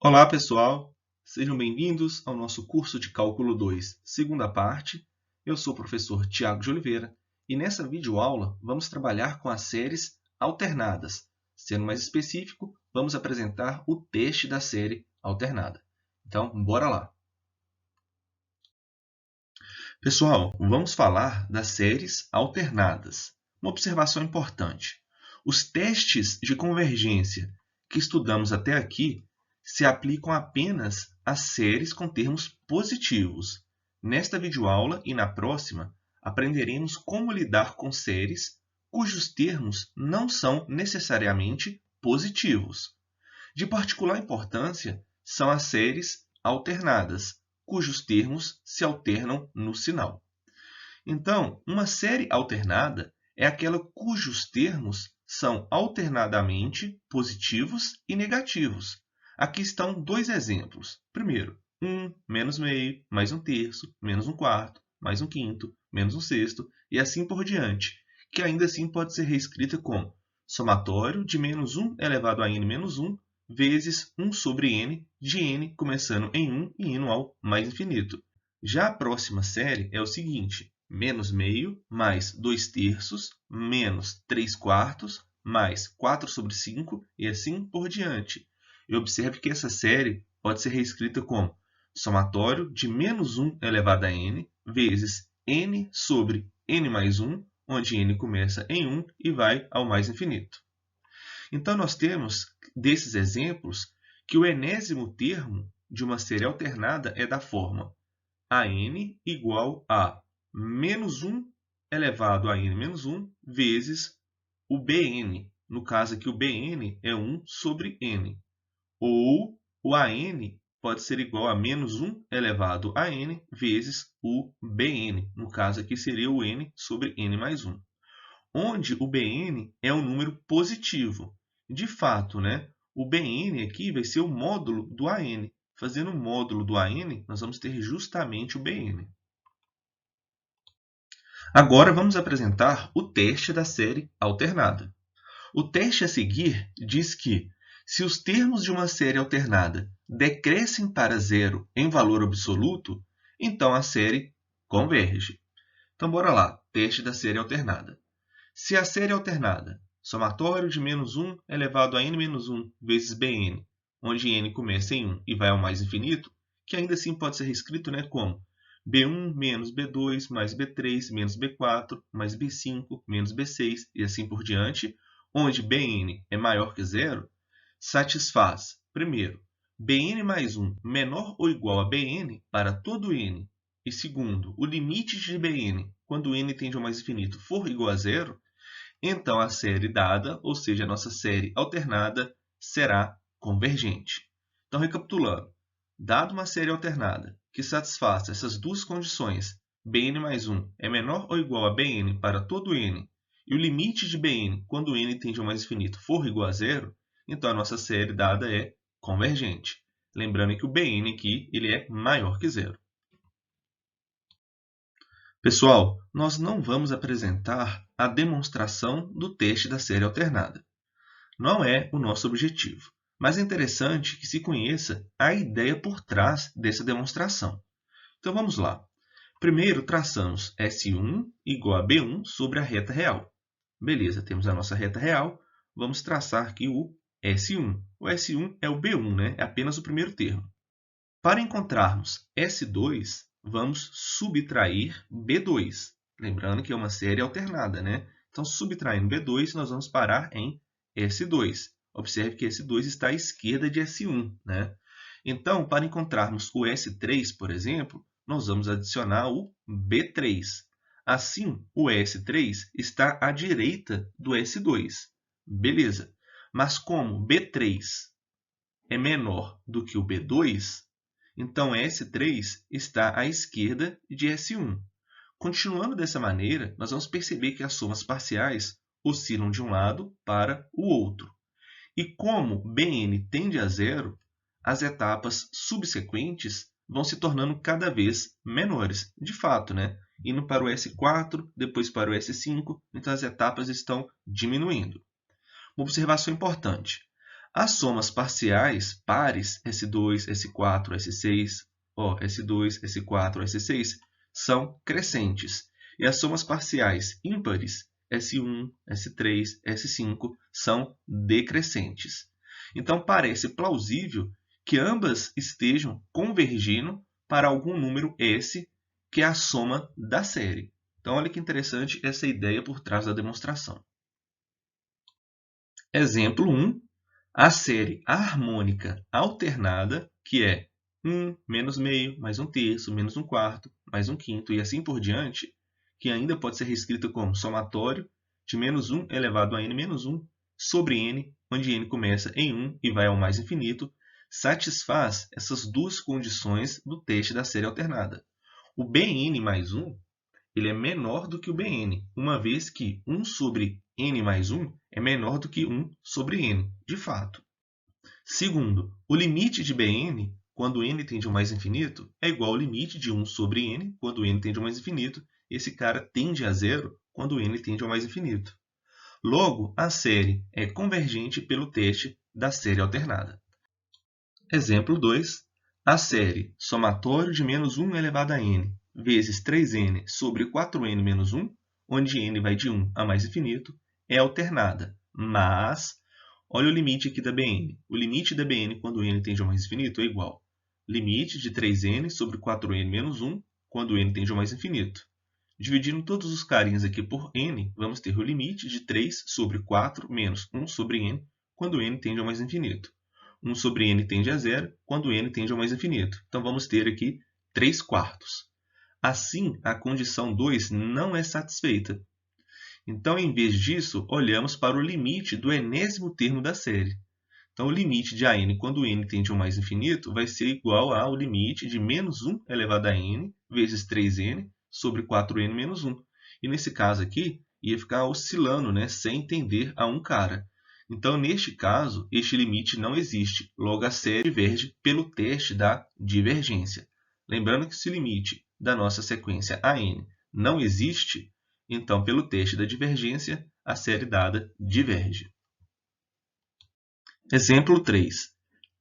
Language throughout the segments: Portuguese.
Olá, pessoal! Sejam bem-vindos ao nosso curso de Cálculo 2, segunda parte. Eu sou o professor Tiago de Oliveira e nessa videoaula vamos trabalhar com as séries alternadas. Sendo mais específico, vamos apresentar o teste da série alternada. Então, bora lá! Pessoal, vamos falar das séries alternadas. Uma observação importante. Os testes de convergência que estudamos até aqui se aplicam apenas às séries com termos positivos. Nesta videoaula e na próxima, aprenderemos como lidar com séries cujos termos não são necessariamente positivos. De particular importância são as séries alternadas, cujos termos se alternam no sinal. Então, uma série alternada é aquela cujos termos são alternadamente positivos e negativos. Aqui estão dois exemplos. Primeiro, 1 menos meio, mais um terço, menos um quarto, mais um quinto, menos um sexto, e assim por diante, que ainda assim pode ser reescrita como somatório de menos 1 elevado a n menos 1 vezes 1 sobre n, de n começando em 1 e indo ao mais infinito. Já a próxima série é o seguinte: menos meio, mais 2 terços, menos 3 quartos, mais 4 sobre 5, e assim por diante. E observe que essa série pode ser reescrita como somatório de menos 1 elevado a n vezes n sobre n mais 1, onde n começa em 1 e vai ao mais infinito. Então, nós temos, desses exemplos, que o enésimo termo de uma série alternada é da forma an igual a menos 1 elevado a n menos 1 vezes o bn. No caso aqui, o bn é 1 sobre n. Ou o an pode ser igual a menos 1 elevado a n vezes o bn. No caso aqui, seria o n sobre n mais 1. Onde o bn é um número positivo. De fato, o bn aqui vai ser o módulo do an. Fazendo o módulo do an, nós vamos ter justamente o bn. Agora vamos apresentar o teste da série alternada. O teste a seguir diz que, se os termos de uma série alternada decrescem para zero em valor absoluto, então a série converge. Então, bora lá, teste da série alternada. Se a série alternada, somatório de menos 1 elevado a n menos 1 vezes bn, onde n começa em 1 e vai ao mais infinito, que ainda assim pode ser reescrito como b1 menos b2 mais b3 menos b4 mais b5 menos b6 e assim por diante, onde bn é maior que zero, satisfaz, primeiro, bn mais 1 menor ou igual a bn para todo n, e segundo, o limite de bn, quando n tende ao mais infinito, for igual a zero, então a série dada, ou seja, a nossa série alternada, será convergente. Então, recapitulando, dado uma série alternada que satisfaça essas duas condições, bn mais 1 é menor ou igual a bn para todo n, e o limite de bn, quando n tende ao mais infinito, for igual a zero, então a nossa série dada é convergente. Lembrando que o bn aqui ele é maior que zero. Pessoal, nós não vamos apresentar a demonstração do teste da série alternada. Não é o nosso objetivo, mas é interessante que se conheça a ideia por trás dessa demonstração. Então vamos lá. Primeiro, traçamos S1 igual a B1 sobre a reta real. Beleza, temos a nossa reta real. Vamos traçar aqui o S1. O S1 é o B1, é apenas o primeiro termo. Para encontrarmos S2, vamos subtrair B2. Lembrando que é uma série alternada, Então, subtraindo B2, nós vamos parar em S2. Observe que S2 está à esquerda de S1, Então, para encontrarmos o S3, por exemplo, nós vamos adicionar o B3. Assim, o S3 está à direita do S2. Beleza. Mas como B3 é menor do que o B2, então S3 está à esquerda de S1. Continuando dessa maneira, nós vamos perceber que as somas parciais oscilam de um lado para o outro. E como Bn tende a zero, as etapas subsequentes vão se tornando cada vez menores. De fato, indo para o S4, depois para o S5, então as etapas estão diminuindo. Uma observação importante. As somas parciais pares, S2, S4, S6, S2, S4, S6, são crescentes. E as somas parciais ímpares, S1, S3, S5, são decrescentes. Então, parece plausível que ambas estejam convergindo para algum número S, que é a soma da série. Então, olha que interessante essa ideia por trás da demonstração. Exemplo 1. A série harmônica alternada, que é 1 menos meio, mais 1/3, menos 1/4, mais 1/5 e assim por diante, que ainda pode ser reescrita como somatório de menos 1 elevado a n menos 1 sobre n, onde n começa em 1 e vai ao mais infinito, satisfaz essas duas condições do teste da série alternada. O Bn mais 1 ele é menor do que o Bn, uma vez que 1 sobre n mais 1 é menor do que 1 sobre n, de fato. Segundo, o limite de Bn, quando n tende ao mais infinito, é igual ao limite de 1 sobre n, quando n tende ao mais infinito. Esse cara tende a zero quando n tende ao mais infinito. Logo, a série é convergente pelo teste da série alternada. Exemplo 2. A série somatório de menos 1 elevado a n vezes 3n sobre 4n menos 1, onde n vai de 1 a mais infinito, é alternada, mas olha o limite aqui da Bn. O limite da Bn quando n tende ao mais infinito é igual limite de 3n sobre 4n menos 1 quando n tende ao mais infinito. Dividindo todos os carinhos aqui por n, vamos ter o limite de 3 sobre 4 menos 1 sobre n quando n tende ao mais infinito. 1 sobre n tende a zero quando n tende ao mais infinito. Então, vamos ter aqui 3/4. Assim, a condição 2 não é satisfeita. Então, em vez disso, olhamos para o limite do enésimo termo da série. Então, o limite de an quando n tende ao mais infinito vai ser igual ao limite de menos 1 elevado a n vezes 3n sobre 4n menos 1. E nesse caso aqui, ia ficar oscilando, sem tender a um cara. Então, neste caso, este limite não existe. Logo, a série diverge pelo teste da divergência. Lembrando que se o limite da nossa sequência an não existe, então, pelo teste da divergência, a série dada diverge. Exemplo 3.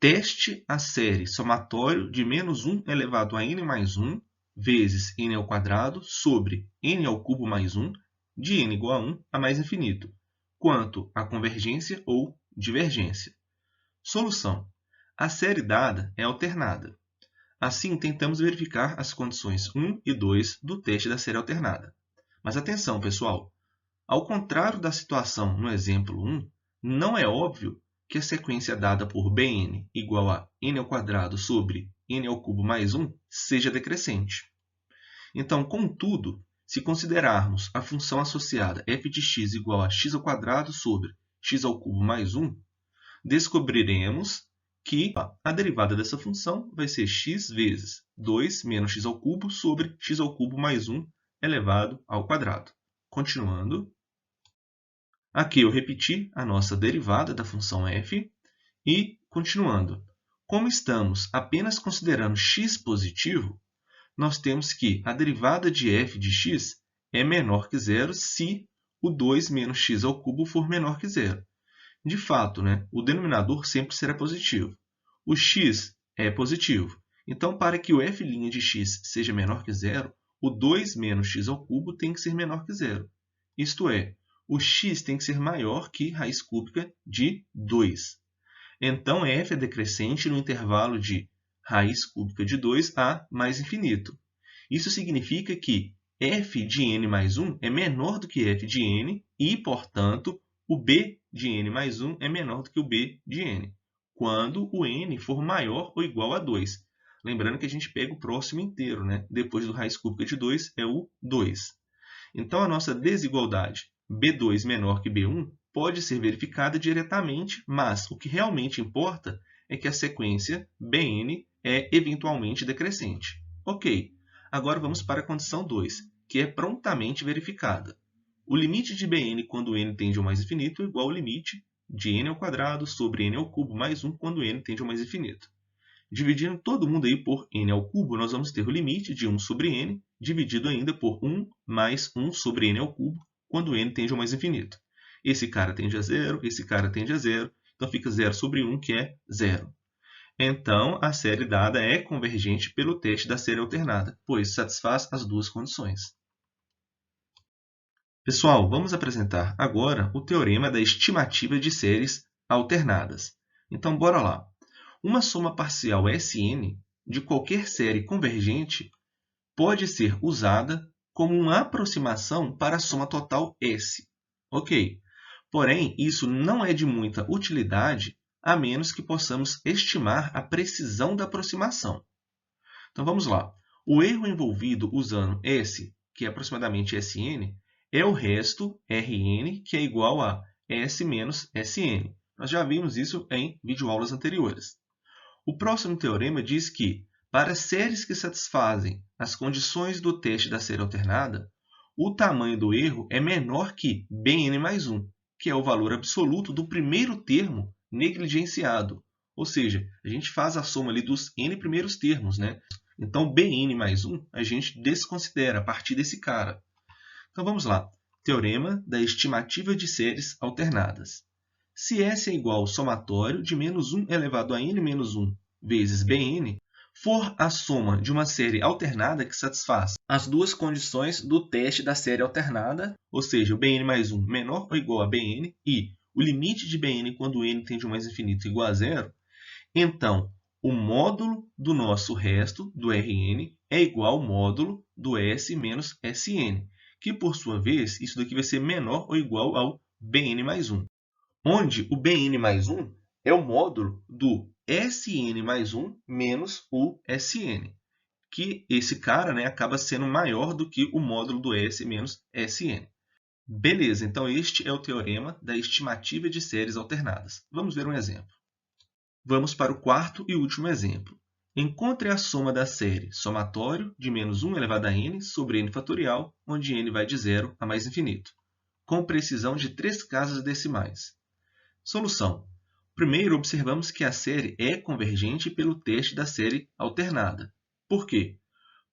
Teste a série somatório de menos 1 elevado a n mais 1 vezes n ao quadrado sobre n ao cubo mais 1 de n igual a 1 a mais infinito, quanto à convergência ou divergência. Solução. A série dada é alternada. Assim, tentamos verificar as condições 1 e 2 do teste da série alternada. Mas atenção, pessoal! Ao contrário da situação no exemplo 1, não é óbvio que a sequência dada por Bn igual a n ao quadrado sobre n ao cubo mais 1 seja decrescente. Então, contudo, se considerarmos a função associada f de x igual a x ao quadrado sobre x ao cubo mais 1, descobriremos que a derivada dessa função vai ser x vezes 2 menos x ao cubo sobre x ao cubo mais 1 elevado ao quadrado. Continuando, aqui eu repeti a nossa derivada da função f e, continuando, como estamos apenas considerando x positivo, nós temos que a derivada de f de x é menor que zero se o 2 menos x ao cubo for menor que zero. De fato, o denominador sempre será positivo. O x é positivo. Então, para que o f' de x seja menor que zero, o 2 menos x ao cubo tem que ser menor que zero. Isto é, o x tem que ser maior que raiz cúbica de 2. Então, f é decrescente no intervalo de raiz cúbica de 2 a mais infinito. Isso significa que f de n mais 1 é menor do que f de n e, portanto, o b de n mais 1 é menor do que o b de n, quando o n for maior ou igual a 2. Lembrando que a gente pega o próximo inteiro, depois do raiz cúbica de 2 é o 2. Então, a nossa desigualdade b2 menor que b1 pode ser verificada diretamente, mas o que realmente importa é que a sequência Bn é eventualmente decrescente. Ok, agora vamos para a condição 2, que é prontamente verificada. O limite de Bn quando n tende ao mais infinito é igual ao limite de n ao quadrado sobre n ao cubo mais 1 quando n tende ao mais infinito. Dividindo todo mundo aí por n ao cubo, nós vamos ter o limite de 1 sobre n, dividido ainda por 1 mais 1 sobre n ao cubo, quando n tende ao mais infinito. Esse cara tende a zero, esse cara tende a zero, Então, fica 0 sobre 1, que é 0. Então, a série dada é convergente pelo teste da série alternada, pois satisfaz as duas condições. Pessoal, vamos apresentar agora o teorema da estimativa de séries alternadas. Então, bora lá. Uma soma parcial Sn de qualquer série convergente pode ser usada como uma aproximação para a soma total S. Ok. Porém, isso não é de muita utilidade, a menos que possamos estimar a precisão da aproximação. Então, vamos lá. O erro envolvido usando S, que é aproximadamente Sn, é o resto Rn, que é igual a S menos Sn. Nós já vimos isso em videoaulas anteriores. O próximo teorema diz que, para séries que satisfazem as condições do teste da série alternada, o tamanho do erro é menor que Bn mais 1, que é o valor absoluto do primeiro termo negligenciado. Ou seja, a gente faz a soma ali dos n primeiros termos, né? Então, Bn mais 1 a gente desconsidera a partir desse cara. Então, vamos lá. Teorema da estimativa de séries alternadas. Se S é igual ao somatório de menos 1 elevado a n menos 1 vezes Bn, for a soma de uma série alternada que satisfaz as duas condições do teste da série alternada, ou seja, o Bn mais 1 menor ou igual a Bn e o limite de Bn quando n tende ao mais infinito igual a zero, então, o módulo do nosso resto, do Rn, é igual ao módulo do S menos Sn, que, por sua vez, isso daqui vai ser menor ou igual ao Bn mais 1, onde o Bn mais 1 é o módulo do Sn mais 1 menos o Sn, que esse cara, né, acaba sendo maior do que o módulo do S menos Sn. Beleza, então este é o teorema da estimativa de séries alternadas. Vamos ver um exemplo. Vamos para o quarto e último exemplo. Encontre a soma da série somatório de menos 1 elevado a n sobre n fatorial, onde n vai de 0 a mais infinito, com precisão de 3 casas decimais. Solução. Primeiro, observamos que a série é convergente pelo teste da série alternada. Por quê?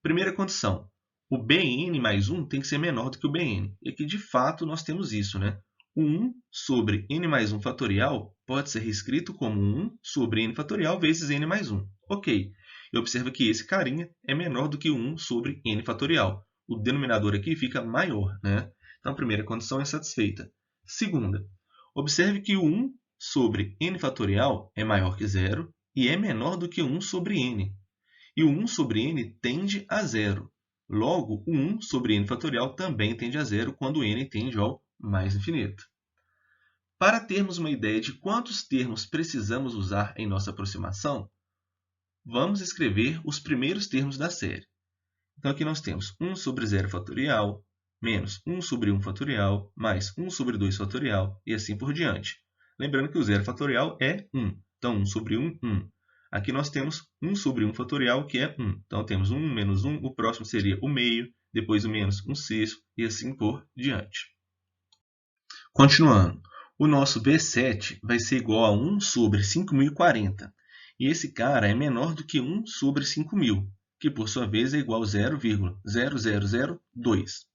Primeira condição. O Bn mais 1 tem que ser menor do que o Bn. E aqui, de fato, nós temos isso, né? O 1 sobre n mais 1 fatorial pode ser reescrito como 1 sobre n fatorial vezes n mais 1. Ok. E observa que esse carinha é menor do que 1 sobre n fatorial. O denominador aqui fica maior, né? Então, a primeira condição é satisfeita. Segunda, observe que o 1 sobre n fatorial é maior que zero e é menor do que 1 sobre n. E o 1 sobre n tende a zero. Logo, o 1 sobre n fatorial também tende a zero quando n tende ao mais infinito. Para termos uma ideia de quantos termos precisamos usar em nossa aproximação, vamos escrever os primeiros termos da série. Então, aqui nós temos 1 sobre 0 fatorial, menos 1 sobre 1 fatorial, mais 1 sobre 2 fatorial, e assim por diante. Lembrando que o 0 fatorial é 1. Então, 1 sobre 1, 1. Aqui nós temos 1 sobre 1 fatorial, que é 1. Então, temos 1 menos 1, o próximo seria o meio, depois o menos 1 sexto, e assim por diante. Continuando, o nosso B7 vai ser igual a 1 sobre 5.040. E esse cara é menor do que 1 sobre 5.000, que por sua vez é igual a 0,0002.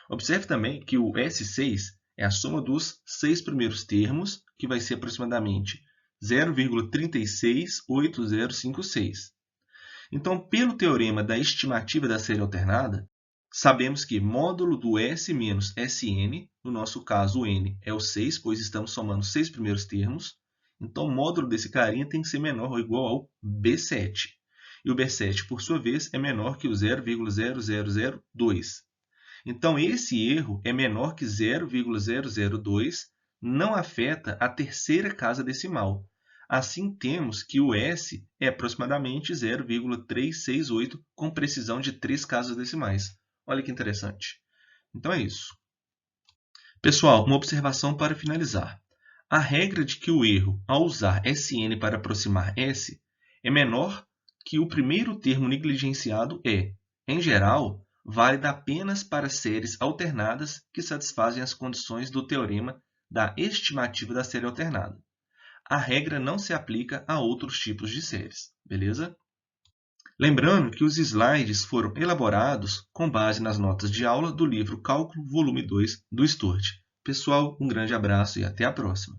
Observe também que o S6 é a soma dos 6 primeiros termos, que vai ser aproximadamente 0,368056. Então, pelo teorema da estimativa da série alternada, sabemos que módulo do S menos Sn, no nosso caso o n é o 6, pois estamos somando os 6 primeiros termos, então o módulo desse carinha tem que ser menor ou igual ao B7. E o B7, por sua vez, é menor que o 0,0002. Então, esse erro é menor que 0,002, não afeta a terceira casa decimal. Assim, temos que o S é aproximadamente 0,368, com precisão de 3 casas decimais. Olha que interessante. Então, é isso. Pessoal, uma observação para finalizar. A regra de que o erro, ao usar Sn para aproximar S, é menor que o primeiro termo negligenciado é, em geral, válida apenas para séries alternadas que satisfazem as condições do teorema da estimativa da série alternada. A regra não se aplica a outros tipos de séries, beleza? Lembrando que os slides foram elaborados com base nas notas de aula do livro Cálculo, volume 2, do Sturt. Pessoal, um grande abraço e até a próxima!